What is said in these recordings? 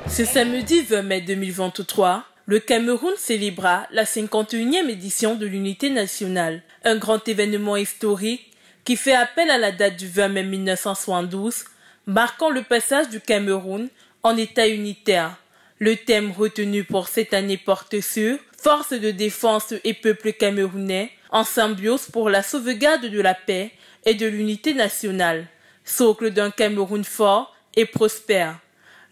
Ce samedi 20 mai 2023, le Cameroun célébra la 51e édition de l'Unité nationale, un grand événement historique qui fait appel à la date du 20 mai 1972, marquant le passage du Cameroun en État unitaire. Le thème retenu pour cette année porte sur « Force de défense et peuple camerounais en symbiose pour la sauvegarde de la paix et de l'unité nationale, socle d'un Cameroun fort et prospère ».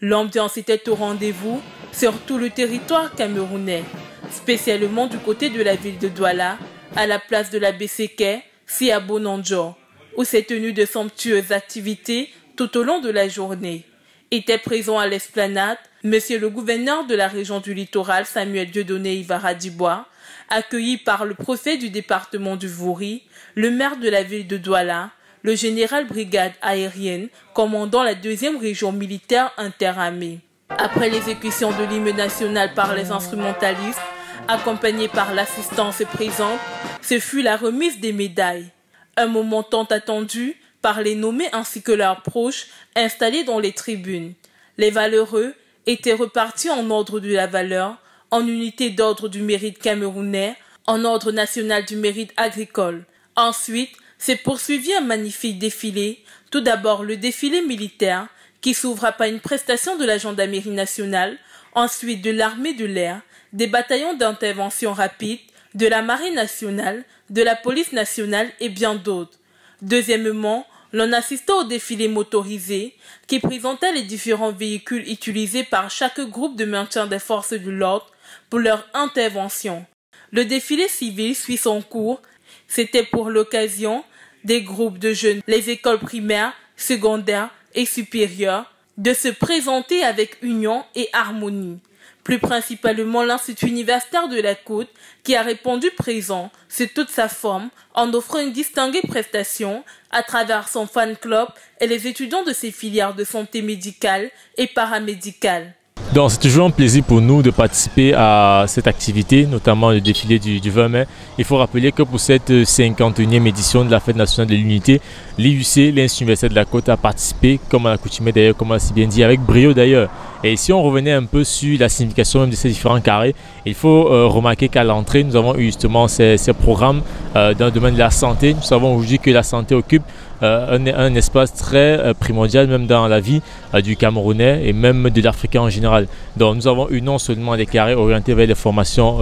L'ambiance était au rendez-vous sur tout le territoire camerounais, spécialement du côté de la ville de Douala, à la place de la Besséké, si à Bonanjo, où s'est tenue de somptueuses activités tout au long de la journée. Était présent à l'esplanade Monsieur le gouverneur de la région du littoral, Samuel Dieudonné Ivaradibois, accueilli par le préfet du département du Vouri, le maire de la ville de Douala, le général brigade aérienne commandant la 2e région militaire interarmée. Après l'exécution de l'hymne national par les instrumentalistes, accompagnés par l'assistance présente, ce fut la remise des médailles. Un moment tant attendu par les nommés ainsi que leurs proches installés dans les tribunes. Les valeureux étaient repartis en ordre de la valeur, en unité d'ordre du mérite camerounais, en ordre national du mérite agricole. Ensuite, s'est poursuivi un magnifique défilé, tout d'abord le défilé militaire, qui s'ouvra par une prestation de la gendarmerie nationale, ensuite de l'armée de l'air, des bataillons d'intervention rapide, de la marine nationale, de la police nationale et bien d'autres. Deuxièmement, l'on assista au défilé motorisé, qui présentait les différents véhicules utilisés par chaque groupe de maintien des forces de l'ordre pour leur intervention. Le défilé civil suit son cours. C'était pour l'occasion des groupes de jeunes, les écoles primaires, secondaires et supérieures, de se présenter avec union et harmonie. Plus principalement l'Institut universitaire de la Côte qui a répondu présent sous toute sa forme en offrant une distinguée prestation à travers son fan club et les étudiants de ses filières de santé médicale et paramédicale. Donc c'est toujours un plaisir pour nous de participer à cette activité, notamment le défilé du 20 mai. Il faut rappeler que pour cette 51e édition de la Fête nationale de l'Unité, l'IUC, l'Institut universitaire de la Côte, a participé, comme à l'accoutumée d'ailleurs, comme on l'a si bien dit, avec brio d'ailleurs. Et si on revenait un peu sur la signification même de ces différents carrés, il faut remarquer qu'à l'entrée, nous avons eu justement ces programmes dans le domaine de la santé. Nous savons aujourd'hui que la santé occupe un espace très primordial même dans la vie du Camerounais et même de l'Africain en général. Donc nous avons eu non seulement des carrés orientés vers les formations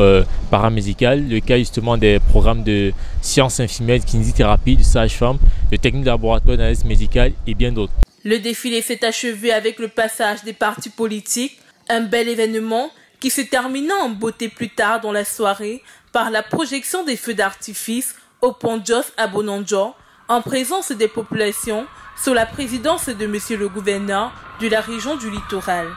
paramédicales, le cas justement des programmes de sciences infirmières, de kinésithérapie, de sage-femme, de techniques de laboratoire, d'analyse médicale et bien d'autres. Le défilé s'est achevé avec le passage des partis politiques, un bel événement qui se termina en beauté plus tard dans la soirée par la projection des feux d'artifice au pont Jos à Bonanjo, en présence des populations, sous la présidence de Monsieur le gouverneur de la région du littoral.